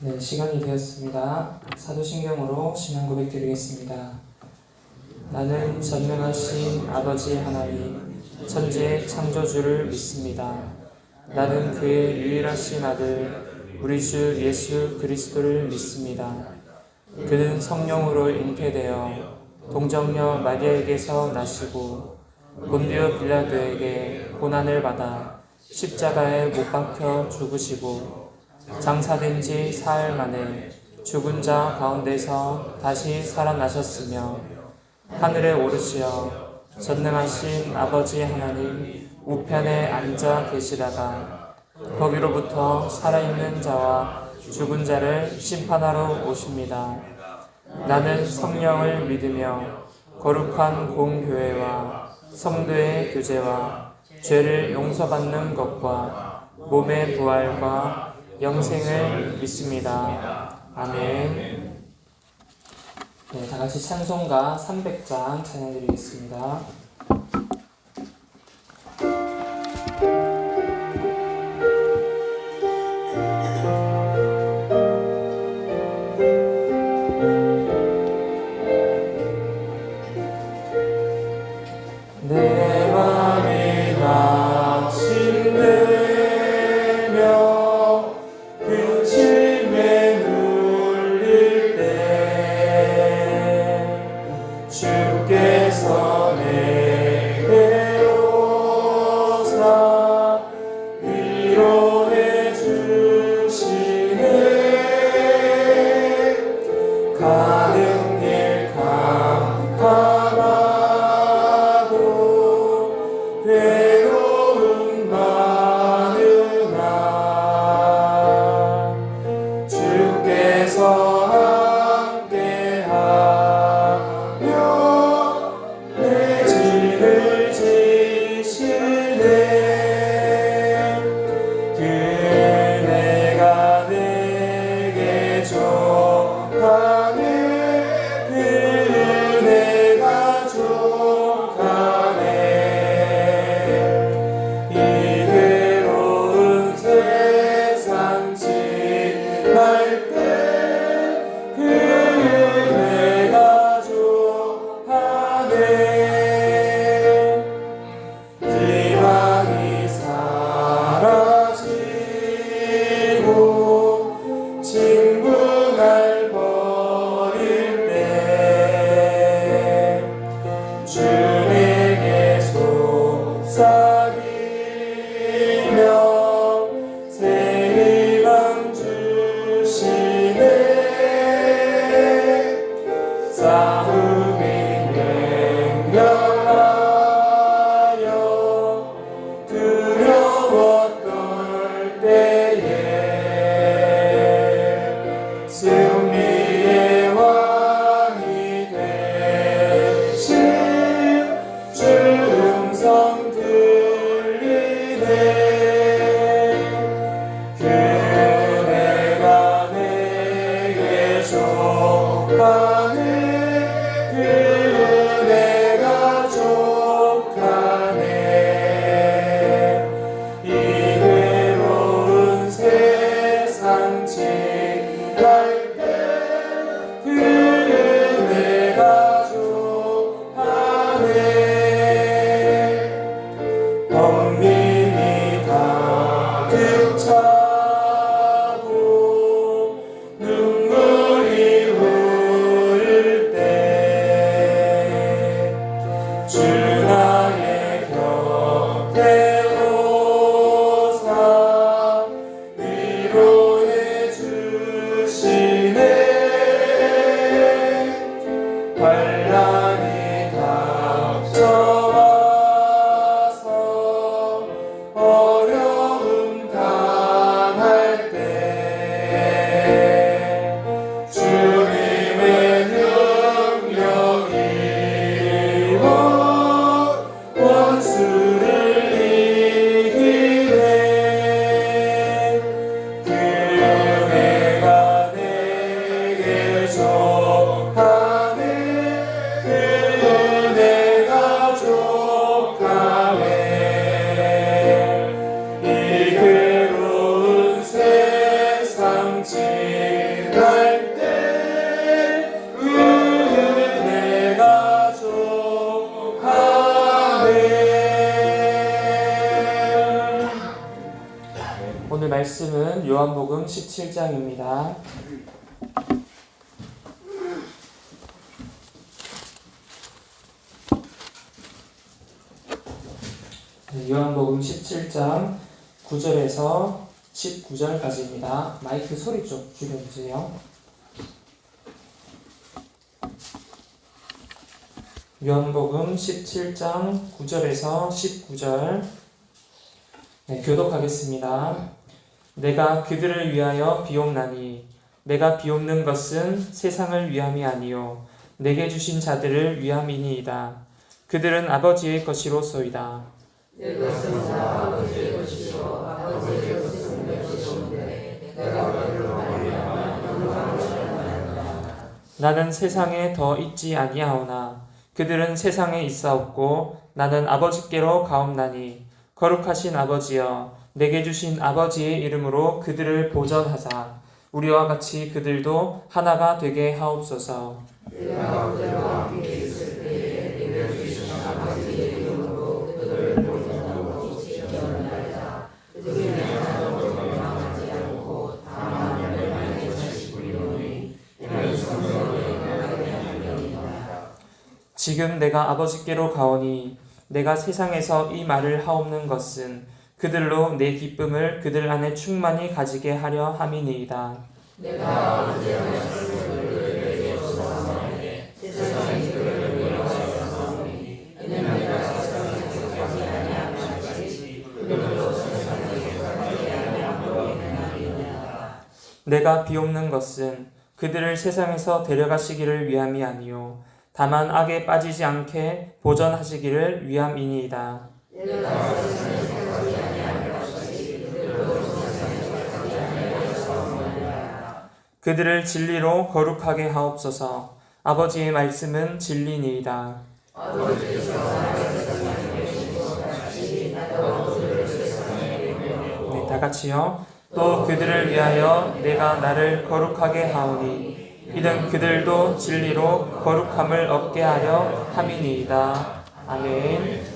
네, 시간이 되었습니다. 사도신경으로 신앙 고백 드리겠습니다. 나는 전능하신 아버지 하나님, 천지의 창조주를 믿습니다. 나는 그의 유일하신 아들, 우리 주 예수 그리스도를 믿습니다. 그는 성령으로 잉태되어 동정녀 마리아에게서 나시고 본디오 빌라도에게 고난을 받아 십자가에 못 박혀 죽으시고 장사된 지 사흘 만에 죽은 자 가운데서 다시 살아나셨으며 하늘에 오르시어 전능하신 아버지 하나님 우편에 앉아 계시다가 거기로부터 살아있는 자와 죽은 자를 심판하러 오십니다. 나는 성령을 믿으며 거룩한 공교회와 성도의 교제와 죄를 용서받는 것과 몸의 부활과 영생을 믿습니다. 아멘. 네, 다 같이 찬송가 300장 찬양드리겠습니다. 내 맘이 낙심되며 근심에 눌릴 때 주께서 내게 오사 위로해 주시네. 가는 길 캄캄하고 괴로움 많으나 주께서 함께하며 내 짐을 지시네. 그네가 내게 족하네. 그네가 족하네. 이 괴로운 세상 지날 때 그네가 족하네. 희망이 사라지고 친구 날 버릴 때 주님께 속삭이며 새 희망 주시네. 싸움이 맹렬하여 두려워 떨 때에 승리의 왕이 되신 주 음성 들리네. 그네가 내게 족하네. 그네가 족하네. 이 괴로운 세상 지날 때 그네가 족하네. 범민이 가득 차고 눈물이 흐를 때 주 나의 곁에 오사 위로해 주시네. 환난이 닥쳐와서 어려움 당할 때 주님의 능력이 원수를 이기네. 그네가 내게 족하네. 요한복음 17장입니다. 요한복음 17장 9절에서 19절까지입니다. 마이크 소리 좀 줄여주세요. 요한복음 17장 9절에서 19절 교독하겠습니다. 내가 그들을 위하여 비옵나니 내가 비옵는 것은 세상을 위함이 아니요 내게 주신 자들을 위함이니이다. 그들은 아버지의 것이로소이다. 내 것은 다 아버지의 것이요 아버지의 것은 내 것인데 내가 그들로 말미암아 영광을 받았다. 나는 세상에 더 있지 아니하오나 그들은 세상에 있사옵고 나는 아버지께로 가옵나니 거룩하신 아버지여 내게 주신 아버지의 이름으로 그들을 보전하사 우리와 같이 그들도 하나가 되게 하옵소서. 내가 그들과 함께 있을 때에 내게 주신 아버지의 이름으로 그들을 보전하고 지켜나리라. 그들이 하나도 변함하지 않고 다만 멸망의 자식이오니 이는 성령의 말씀이니이다. 지금 내가 아버지께로 가오니 내가 세상에서 이 말을 하옵는 것은 그들로 내 기쁨을 그들 안에 충만히 가지게 하려 함이니이다. 내가 아버지의 말씀을 그들에게 전하노니 세상이 그들을 미워하였사오니 이는 내가 세상에서 가지 아니함같이 그들도 세상에서 가지 아니함으로 인하리이다. 내가 비옵는 것은 그들을 세상에서 데려가시기를 위함이 아니요 다만 악에 빠지지 않게 보전하시기를 위함이니이다. 내가 세상에서 가지 아니함같이 그들도 세상에서 가지 아니하였사오니라. 그들을 진리로 거룩하게 하옵소서. 아버지의 말씀은 진리니이다. 아버지께서 나를 세상에 계신 것 같이 나도 그들을 세상에 보내고 네, 다 같이요. 또 그들을 위하여 내가 나를 거룩하게 하오니 이는 그들도 진리로 거룩함을 얻게 하려 함이니이다. 아멘.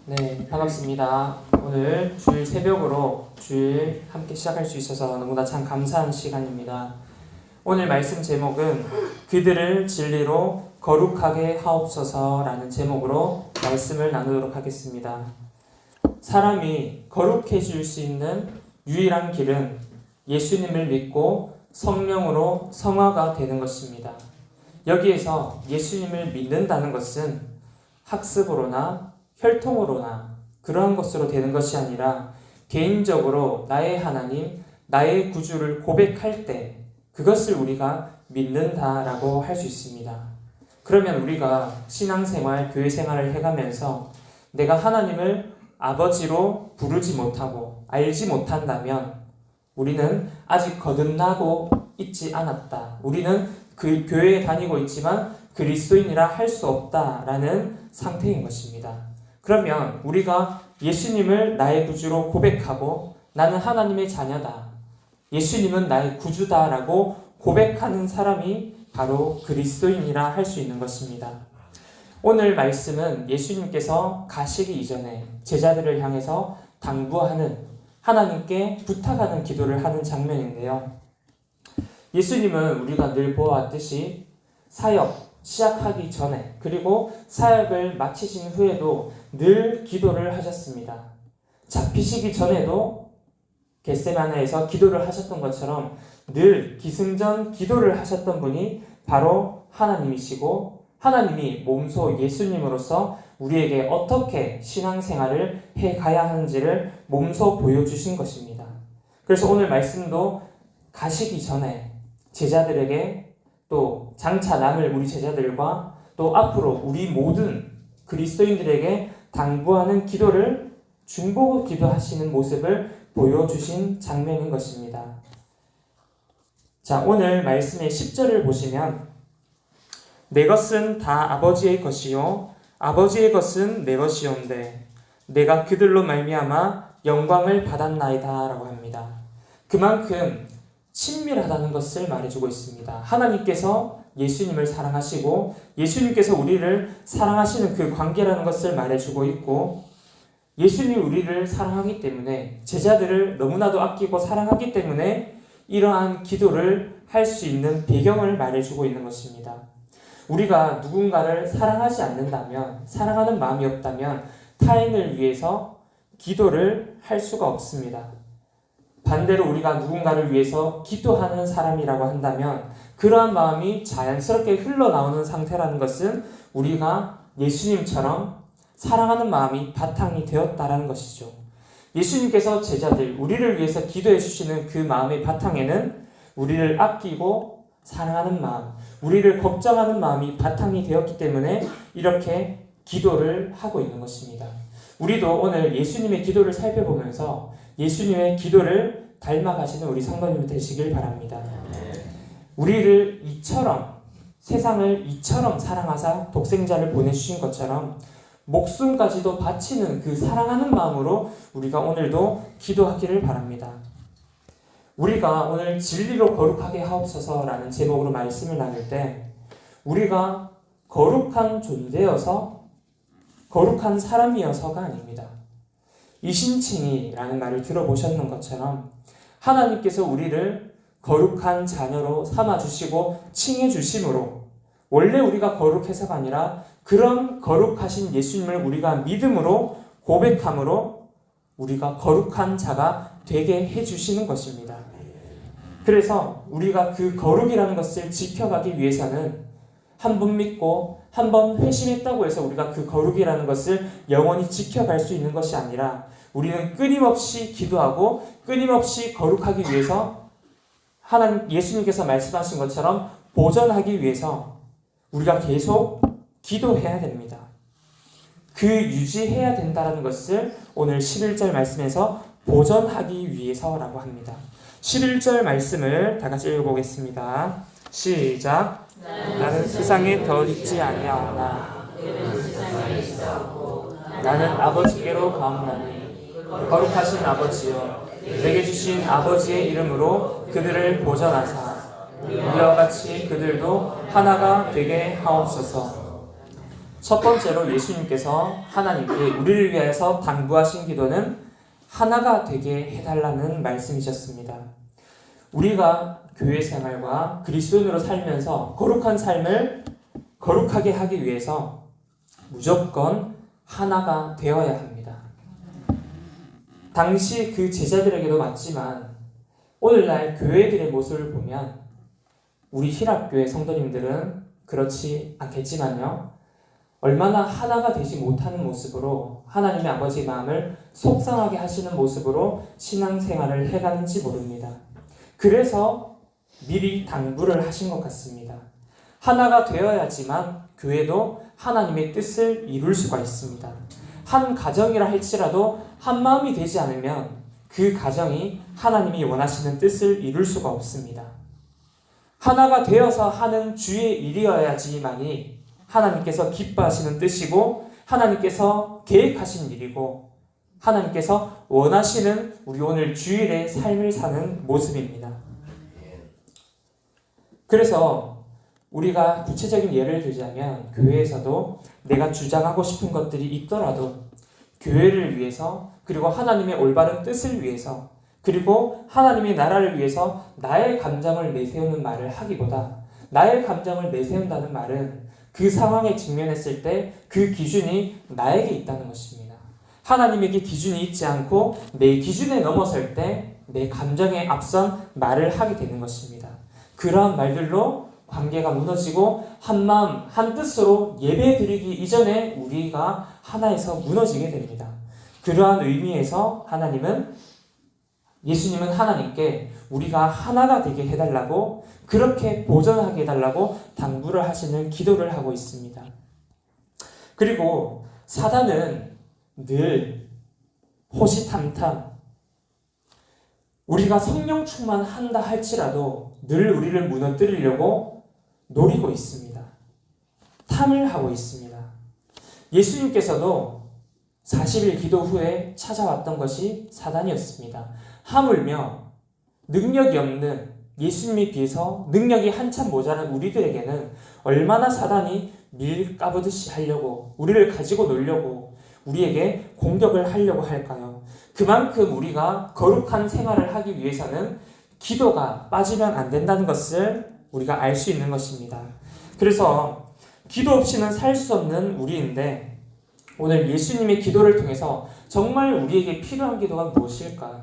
네, 반갑습니다. 오늘 주일 새벽으로 주일 함께 시작할 수 있어서 너무나 참 감사한 시간입니다. 오늘 말씀 제목은 그들을 진리로 거룩하게 하옵소서라는 제목으로 말씀을 나누도록 하겠습니다. 사람이 거룩해질 수 있는 유일한 길은 예수님을 믿고 성령으로 성화가 되는 것입니다. 여기에서 예수님을 믿는다는 것은 학습으로나 혈통으로나 그러한 것으로 되는 것이 아니라 개인적으로 나의 하나님, 나의 구주를 고백할 때 그것을 우리가 믿는다라고 할 수 있습니다. 그러면 우리가 신앙생활, 교회생활을 해가면서 내가 하나님을 아버지로 부르지 못하고 알지 못한다면 우리는 아직 거듭나고 있지 않았다. 우리는 그 교회에 다니고 있지만 그리스도인이라 할 수 없다라는 상태인 것입니다. 그러면 우리가 예수님을 나의 구주로 고백하고 나는 하나님의 자녀다. 예수님은 나의 구주다라고 고백하는 사람이 바로 그리스도인이라 할 수 있는 것입니다. 오늘 말씀은 예수님께서 가시기 이전에 제자들을 향해서 당부하는 하나님께 부탁하는 기도를 하는 장면인데요. 예수님은 우리가 늘 보아왔듯이 사역 시작하기 전에 그리고 사역을 마치신 후에도 늘 기도를 하셨습니다. 잡히시기 전에도 겟세마네에서 기도를 하셨던 것처럼 늘 기승전 기도를 하셨던 분이 바로 하나님이시고 하나님이 몸소 예수님으로서 우리에게 어떻게 신앙생활을 해가야 하는지를 몸소 보여주신 것입니다. 그래서 오늘 말씀도 가시기 전에 제자들에게 또 장차 남을 우리 제자들과 또 앞으로 우리 모든 그리스도인들에게 당부하는 기도를 중보고 기도하시는 모습을 보여주신 장면인 것입니다. 자, 오늘 말씀의 10절을 보시면 내 것은 다 아버지의 것이요 아버지의 것은 내 것이온데 내가 그들로 말미암아 영광을 받았나이다 라고 합니다. 그만큼 친밀하다는 것을 말해주고 있습니다. 하나님께서 예수님을 사랑하시고 예수님께서 우리를 사랑하시는 그 관계라는 것을 말해주고 있고 예수님이 우리를 사랑하기 때문에, 제자들을 너무나도 아끼고 사랑하기 때문에 이러한 기도를 할 수 있는 배경을 말해주고 있는 것입니다. 우리가 누군가를 사랑하지 않는다면, 사랑하는 마음이 없다면 타인을 위해서 기도를 할 수가 없습니다. 반대로 우리가 누군가를 위해서 기도하는 사람이라고 한다면 그러한 마음이 자연스럽게 흘러나오는 상태라는 것은 우리가 예수님처럼 사랑하는 마음이 바탕이 되었다라는 것이죠. 예수님께서 제자들, 우리를 위해서 기도해 주시는 그 마음의 바탕에는 우리를 아끼고 사랑하는 마음, 우리를 걱정하는 마음이 바탕이 되었기 때문에 이렇게 기도를 하고 있는 것입니다. 우리도 오늘 예수님의 기도를 살펴보면서 예수님의 기도를 닮아가시는 우리 성도님 되시길 바랍니다. 우리를 이처럼, 세상을 이처럼 사랑하사 독생자를 보내주신 것처럼 목숨까지도 바치는 그 사랑하는 마음으로 우리가 오늘도 기도하기를 바랍니다. 우리가 오늘 진리로 거룩하게 하옵소서라는 제목으로 말씀을 나눌 때 우리가 거룩한 존재여서 거룩한 사람이어서가 아닙니다. 이신칭이라는 말을 들어보셨는 것처럼 하나님께서 우리를 거룩한 자녀로 삼아주시고 칭해주심으로 원래 우리가 거룩해서가 아니라 그런 거룩하신 예수님을 우리가 믿음으로 고백함으로 우리가 거룩한 자가 되게 해주시는 것입니다. 그래서 우리가 그 거룩이라는 것을 지켜가기 위해서는 한 번 믿고 한 번 회심했다고 해서 우리가 그 거룩이라는 것을 영원히 지켜갈 수 있는 것이 아니라 우리는 끊임없이 기도하고 끊임없이 거룩하기 위해서 하나님 예수님께서 말씀하신 것처럼 보전하기 위해서 우리가 계속 기도해야 됩니다. 그 유지해야 된다는 것을 오늘 11절 말씀에서 보전하기 위해서라고 합니다. 11절 말씀을 다 같이 읽어보겠습니다. 시작. 나는 세상에 더 있지 아니하오나 나는 아버지께로 가옵나니 거룩하신 아버지여 내게 주신 아버지의 이름으로 그들을 보전하사 우리와 같이 그들도 하나가 되게 하옵소서. 첫 번째로 예수님께서 하나님께 우리를 위해서 당부하신 기도는 하나가 되게 해달라는 말씀이셨습니다. 우리가 교회 생활과 그리스도인으로 살면서 거룩한 삶을 거룩하게 하기 위해서 무조건 하나가 되어야 합니다. 당시 그 제자들에게도 맞지만 오늘날 교회들의 모습을 보면 우리 힐합교회 성도님들은 그렇지 않겠지만요. 얼마나 하나가 되지 못하는 모습으로 하나님의 아버지의 마음을 속상하게 하시는 모습으로 신앙생활을 해가는지 모릅니다. 그래서 미리 당부를 하신 것 같습니다. 하나가 되어야지만 교회도 하나님의 뜻을 이룰 수가 있습니다. 한 가정이라 할지라도 한 마음이 되지 않으면 그 가정이 하나님이 원하시는 뜻을 이룰 수가 없습니다. 하나가 되어서 하는 주의 일이어야지만이 하나님께서 기뻐하시는 뜻이고 하나님께서 계획하신 일이고 하나님께서 원하시는 우리 오늘 주일의 삶을 사는 모습입니다. 그래서 우리가 구체적인 예를 들자면 교회에서도 내가 주장하고 싶은 것들이 있더라도 교회를 위해서 그리고 하나님의 올바른 뜻을 위해서 그리고 하나님의 나라를 위해서 나의 감정을 내세우는 말을 하기보다 나의 감정을 내세운다는 말은 그 상황에 직면했을 때 그 기준이 나에게 있다는 것입니다. 하나님에게 기준이 있지 않고 내 기준에 넘어설 때 내 감정에 앞선 말을 하게 되는 것입니다. 그러한 말들로 관계가 무너지고 한 마음 한 뜻으로 예배 드리기 이전에 우리가 하나에서 무너지게 됩니다. 그러한 의미에서 예수님은 하나님께 우리가 하나가 되게 해달라고 그렇게 보전하게 해달라고 당부를 하시는 기도를 하고 있습니다. 그리고 사단은 늘 호시탐탐 우리가 성령 충만한다 할지라도 늘 우리를 무너뜨리려고 노리고 있습니다. 탐을 하고 있습니다. 예수님께서도 40일 기도 후에 찾아왔던 것이 사단이었습니다. 하물며 능력이 없는 예수님에 비해서 능력이 한참 모자란 우리들에게는 얼마나 사단이 밀 까부듯이 하려고 우리를 가지고 놀려고 우리에게 공격을 하려고 할까요? 그만큼 우리가 거룩한 생활을 하기 위해서는 기도가 빠지면 안 된다는 것을 우리가 알 수 있는 것입니다. 그래서 기도 없이는 살 수 없는 우리인데 오늘 예수님의 기도를 통해서 정말 우리에게 필요한 기도가 무엇일까?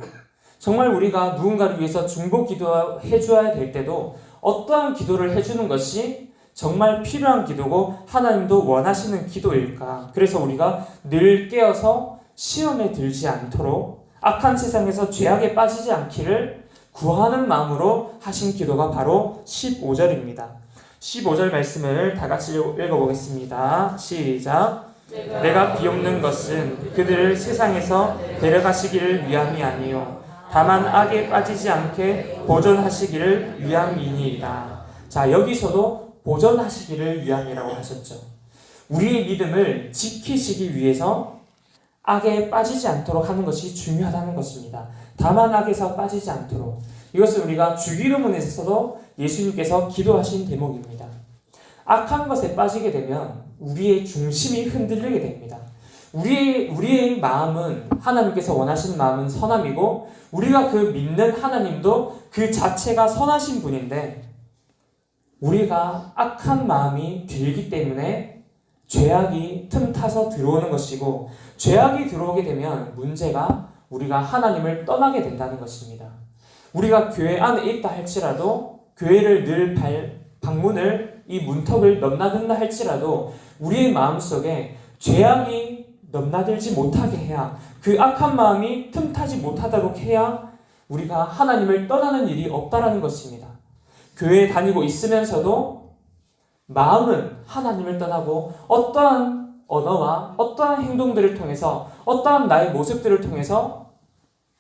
정말 우리가 누군가를 위해서 중보 기도해 줘야 될 때도 어떠한 기도를 해주는 것이 정말 필요한 기도고 하나님도 원하시는 기도일까? 그래서 우리가 늘 깨어서 시험에 들지 않도록 악한 세상에서 죄악에 빠지지 않기를 구하는 마음으로 하신 기도가 바로 15절입니다. 15절 말씀을 다 같이 읽어보겠습니다. 시작. 내가 비옵는 것은 그들을 세상에서 데려가시기를 위함이 아니요 다만 악에 빠지지 않게 보존하시기를 위함이니이다. 자, 여기서도 보존하시기를 위함이라고 하셨죠. 우리의 믿음을 지키시기 위해서 악에 빠지지 않도록 하는 것이 중요하다는 것입니다. 다만 악에서 빠지지 않도록. 이것을 우리가 주기도문에서도 예수님께서 기도하신 대목입니다. 악한 것에 빠지게 되면 우리의 중심이 흔들리게 됩니다. 우리의 마음은 하나님께서 원하시는 마음은 선함이고 우리가 그 믿는 하나님도 그 자체가 선하신 분인데 우리가 악한 마음이 들기 때문에 죄악이 틈타서 들어오는 것이고 죄악이 들어오게 되면 문제가 우리가 하나님을 떠나게 된다는 것입니다. 우리가 교회 안에 있다 할지라도 교회를 늘 방문을 이 문턱을 넘나든다 할지라도 우리의 마음속에 죄악이 넘나들지 못하게 해야 그 악한 마음이 틈타지 못하도록 해야 우리가 하나님을 떠나는 일이 없다라는 것입니다. 교회에 다니고 있으면서도 마음은 하나님을 떠나고 어떠한 언어와 어떠한 행동들을 통해서 어떠한 나의 모습들을 통해서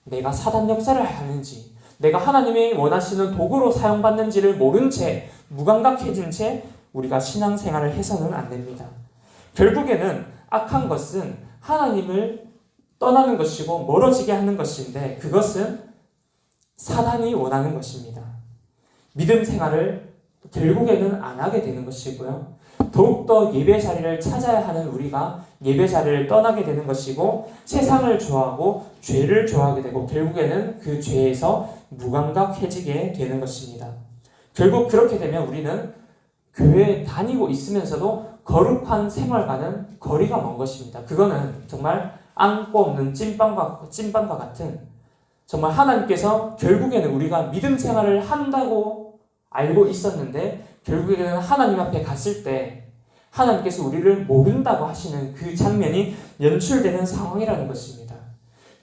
내가 사단 역사를 하는지 내가 하나님이 원하시는 도구로 사용받는지를 모른 채 무감각해진 채 우리가 신앙생활을 해서는 안 됩니다. 결국에는 악한 것은 하나님을 떠나는 것이고 멀어지게 하는 것인데 그것은 사단이 원하는 것입니다. 믿음 생활을 결국에는 안 하게 되는 것이고요. 더욱더 예배 자리를 찾아야 하는 우리가 예배 자리를 떠나게 되는 것이고 세상을 좋아하고 죄를 좋아하게 되고 결국에는 그 죄에서 무감각해지게 되는 것입니다. 결국 그렇게 되면 우리는 교회에 다니고 있으면서도 거룩한 생활과는 거리가 먼 것입니다. 그거는 정말 안고 없는 찐빵과 같은 정말 하나님께서 결국에는 우리가 믿음 생활을 한다고 알고 있었는데 결국에는 하나님 앞에 갔을 때 하나님께서 우리를 모른다고 하시는 그 장면이 연출되는 상황이라는 것입니다.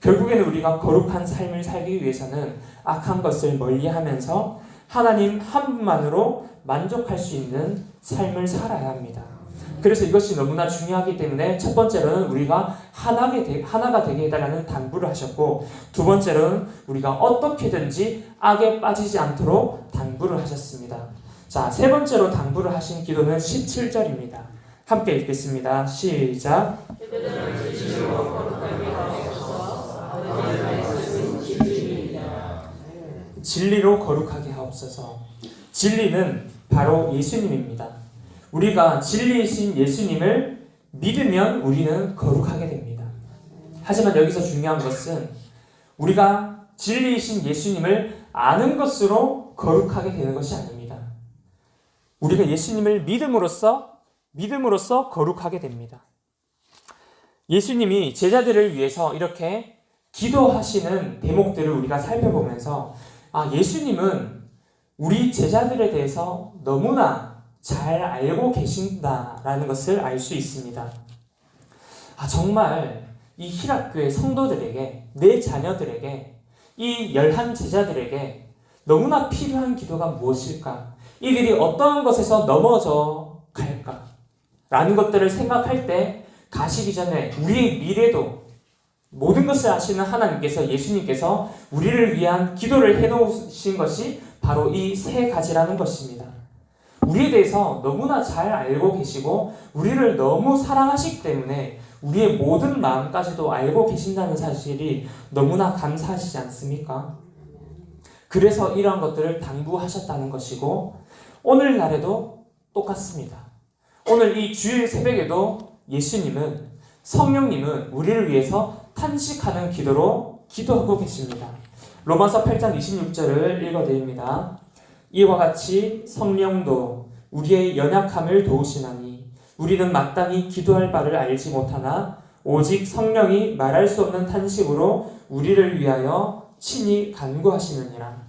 결국에는 우리가 거룩한 삶을 살기 위해서는 악한 것을 멀리하면서 하나님 한 분만으로 만족할 수 있는 삶을 살아야 합니다. 그래서 이것이 너무나 중요하기 때문에 첫 번째로는 우리가 하나가 되게 해달라는 당부를 하셨고 두 번째로는 우리가 어떻게든지 악에 빠지지 않도록 당부를 하셨습니다. 자, 세 번째로 당부를 하신 기도는 17절입니다. 함께 읽겠습니다. 시작. 진리로 거룩하게 하옵소서. 진리는 바로 예수님입니다. 우리가 진리이신 예수님을 믿으면 우리는 거룩하게 됩니다. 하지만 여기서 중요한 것은 우리가 진리이신 예수님을 아는 것으로 거룩하게 되는 것이 아닙니다. 우리가 예수님을 믿음으로써 거룩하게 됩니다. 예수님이 제자들을 위해서 이렇게 기도하시는 대목들을 우리가 살펴보면서 예수님은 우리 제자들에 대해서 너무나 잘 알고 계신다라는 것을 알 수 있습니다. 정말 이 희락교회 성도들에게, 내 자녀들에게, 이 11 제자들에게 너무나 필요한 기도가 무엇일까? 이들이 어떠한 것에서 넘어져 갈까? 라는 것들을 생각할 때 가시기 전에 우리의 미래도 모든 것을 아시는 하나님께서 예수님께서 우리를 위한 기도를 해놓으신 것이 바로 이 세 가지라는 것입니다. 우리에 대해서 너무나 잘 알고 계시고 우리를 너무 사랑하시기 때문에 우리의 모든 마음까지도 알고 계신다는 사실이 너무나 감사하시지 않습니까? 그래서 이러한 것들을 당부하셨다는 것이고 오늘날에도 똑같습니다. 오늘 이 주일 새벽에도 예수님은 성령님은 우리를 위해서 탄식하는 기도로 기도하고 계십니다. 로마서 8장 26절을 읽어드립니다. 이와 같이 성령도 우리의 연약함을 도우시나니 우리는 마땅히 기도할 바를 알지 못하나 오직 성령이 말할 수 없는 탄식으로 우리를 위하여 친히 간구하시느니라.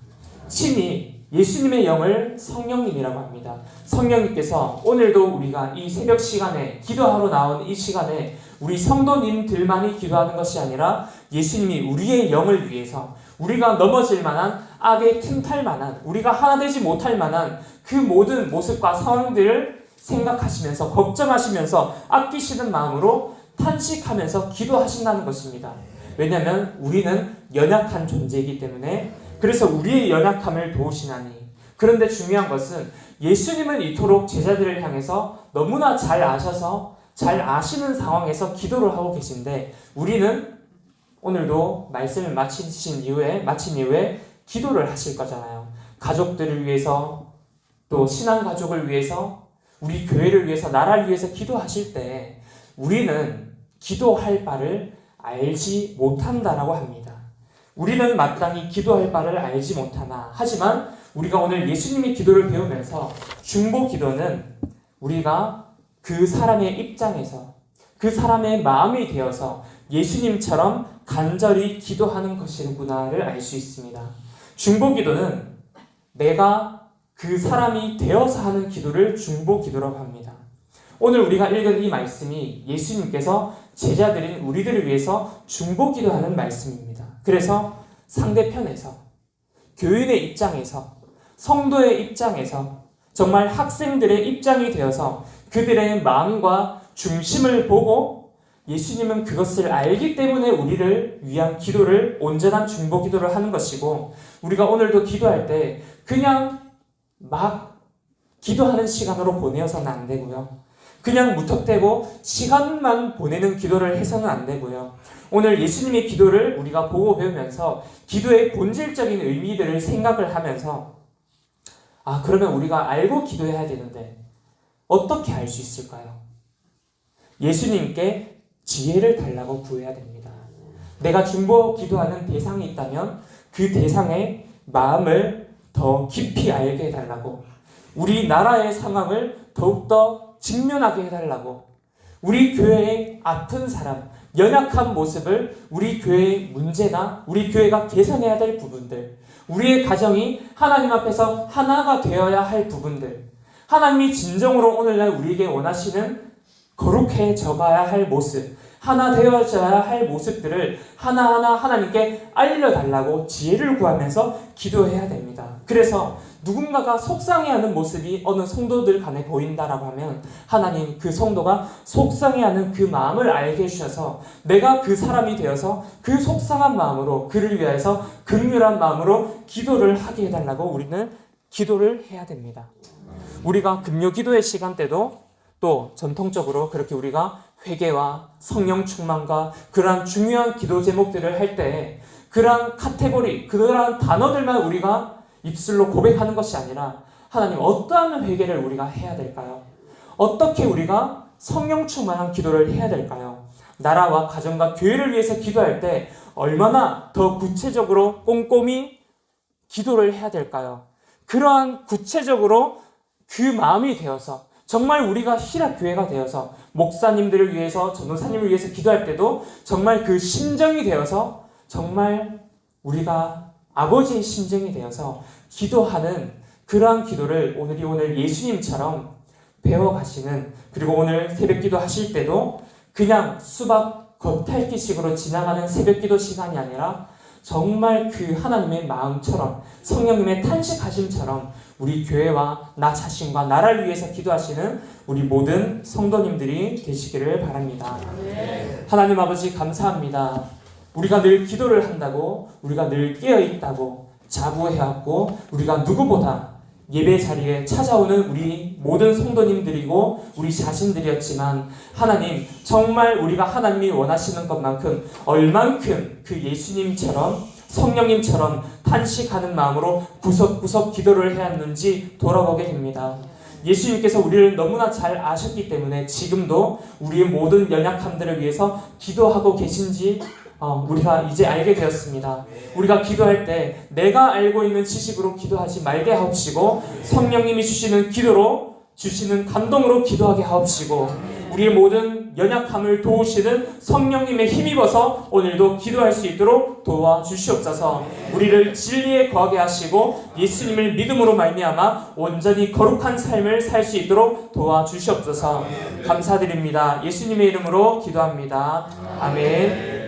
친히 예수님의 영을 성령님이라고 합니다. 성령님께서 오늘도 우리가 이 새벽 시간에 기도하러 나온 이 시간에 우리 성도님들만이 기도하는 것이 아니라 예수님이 우리의 영을 위해서 우리가 넘어질 만한 악에 틈탈 만한 우리가 하나 되지 못할 만한 그 모든 모습과 상황들을 생각하시면서 걱정하시면서 아끼시는 마음으로 탄식하면서 기도하신다는 것입니다. 왜냐하면 우리는 연약한 존재이기 때문에 그래서 우리의 연약함을 도우시나니. 그런데 중요한 것은 예수님은 이토록 제자들을 향해서 너무나 잘 아셔서 잘 아시는 상황에서 기도를 하고 계신데 우리는 오늘도 말씀을 마친 이후에 기도를 하실 거잖아요. 가족들을 위해서 또 신앙가족을 위해서 우리 교회를 위해서 나라를 위해서 기도하실 때 우리는 기도할 바를 알지 못한다라고 합니다. 우리는 마땅히 기도할 바를 알지 못하나 하지만 우리가 오늘 예수님의 기도를 배우면서 중보 기도는 우리가 그 사람의 입장에서 그 사람의 마음이 되어서 예수님처럼 간절히 기도하는 것이구나를 알 수 있습니다. 중보 기도는 내가 그 사람이 되어서 하는 기도를 중보 기도라고 합니다. 오늘 우리가 읽은 이 말씀이 예수님께서 제자들인 우리들을 위해서 중보 기도하는 말씀입니다. 그래서 상대편에서 교인의 입장에서 성도의 입장에서 정말 학생들의 입장이 되어서 그들의 마음과 중심을 보고 예수님은 그것을 알기 때문에 우리를 위한 기도를 온전한 중보 기도를 하는 것이고 우리가 오늘도 기도할 때 그냥 막 기도하는 시간으로 보내어서는 안 되고요. 그냥 무턱대고 시간만 보내는 기도를 해서는 안 되고요. 오늘 예수님의 기도를 우리가 보고 배우면서 기도의 본질적인 의미들을 생각을 하면서 그러면 우리가 알고 기도해야 되는데 어떻게 알 수 있을까요? 예수님께 지혜를 달라고 구해야 됩니다. 내가 중보 기도하는 대상이 있다면 그 대상의 마음을 더 깊이 알게 해달라고 우리 나라의 상황을 더욱더 직면하게 해달라고 우리 교회의 아픈 사람, 연약한 모습을 우리 교회의 문제나 우리 교회가 개선해야 될 부분들 우리의 가정이 하나님 앞에서 하나가 되어야 할 부분들 하나님이 진정으로 오늘날 우리에게 원하시는 거룩해져 가야 할 모습 하나 되어져야 할 모습들을 하나하나 하나님께 알려달라고 지혜를 구하면서 기도해야 됩니다. 그래서 누군가가 속상해하는 모습이 어느 성도들 간에 보인다라고 하면 하나님 그 성도가 속상해하는 그 마음을 알게 해주셔서 내가 그 사람이 되어서 그 속상한 마음으로 그를 위해서 긍휼한 마음으로 기도를 하게 해달라고 우리는 기도를 해야 됩니다. 우리가 금요 기도의 시간 때도 또 전통적으로 그렇게 우리가 회개와 성령 충만과 그러한 중요한 기도 제목들을 할 때 그러한 카테고리, 그러한 단어들만 우리가 입술로 고백하는 것이 아니라 하나님 어떠한 회개를 우리가 해야 될까요? 어떻게 우리가 성령 충만한 기도를 해야 될까요? 나라와 가정과 교회를 위해서 기도할 때 얼마나 더 구체적으로 꼼꼼히 기도를 해야 될까요? 그러한 구체적으로 그 마음이 되어서 정말 우리가 희락교회가 되어서 목사님들을 위해서 전도사님을 위해서 기도할 때도 정말 그 심정이 되어서 정말 우리가 아버지의 심정이 되어서 기도하는 그러한 기도를 오늘 예수님처럼 배워가시는 그리고 오늘 새벽기도 하실 때도 그냥 수박 겉핥기식으로 지나가는 새벽기도 시간이 아니라 정말 그 하나님의 마음처럼 성령님의 탄식하심처럼 우리 교회와 나 자신과 나라를 위해서 기도하시는 우리 모든 성도님들이 되시기를 바랍니다. 하나님 아버지 감사합니다. 우리가 늘 기도를 한다고 우리가 늘 깨어있다고 자부해왔고 우리가 누구보다 예배 자리에 찾아오는 우리 모든 성도님들이고 우리 자신들이었지만 하나님 정말 우리가 하나님이 원하시는 것만큼 얼만큼 그 예수님처럼 성령님처럼 탄식하는 마음으로 구석구석 기도를 해왔는지 돌아보게 됩니다. 예수님께서 우리를 너무나 잘 아셨기 때문에 지금도 우리의 모든 연약함들을 위해서 기도하고 계신지 우리가 이제 알게 되었습니다. 우리가 기도할 때 내가 알고 있는 지식으로 기도하지 말게 하옵시고 성령님이 주시는 기도로 주시는 감동으로 기도하게 하옵시고 우리의 모든 연약함을 도우시는 성령님의 힘입어서 오늘도 기도할 수 있도록 도와주시옵소서. 우리를 진리에 거하게 하시고 예수님을 믿음으로 말미암아 온전히 거룩한 삶을 살 수 있도록 도와주시옵소서. 감사드립니다. 예수님의 이름으로 기도합니다. 아멘.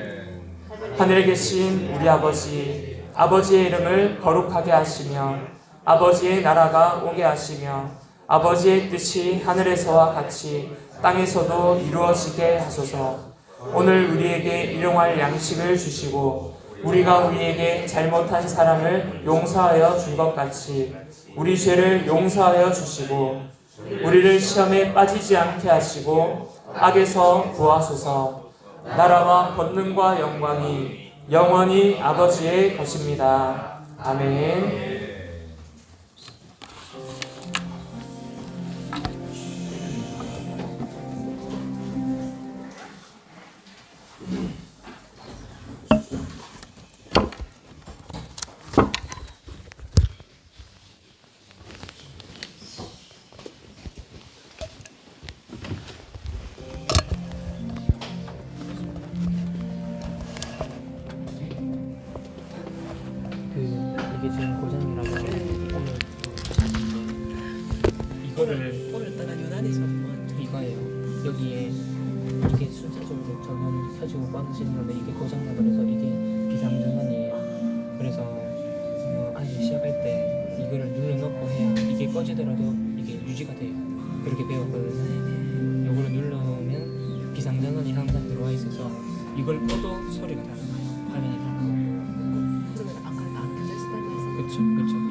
하늘에 계신 우리 아버지, 아버지의 이름을 거룩하게 하시며 아버지의 나라가 오게 하시며 아버지의 뜻이 하늘에서와 같이 땅에서도 이루어지게 하소서. 오늘 우리에게 일용할 양식을 주시고 우리가 우리에게 잘못한 사람을 용서하여 준 것 같이 우리 죄를 용서하여 주시고 우리를 시험에 빠지지 않게 하시고 악에서 구하소서. 나라와 권능과 영광이 영원히 아버지의 것입니다. 아멘. 이게 지금 고장이라고 오늘따라 유난히 선만 이거예요. 여기에 이게 순차적으로 전원 켜지고 꺼지는 건데 이게 고장나버려서 이게 비상전원이에요. 그래서 아예 시작할 때 이거를 눌러놓고 해야 이게 꺼지더라도 이게 유지가 돼요. 그렇게 배웠거든요. 이거를 누르면 비상전원이 항상 들어와 있어서 이걸 꺼도 소리가 다 나가요. 화면이 다 나가요. 그러면 아까 안 켜졌을 때는 그쵸.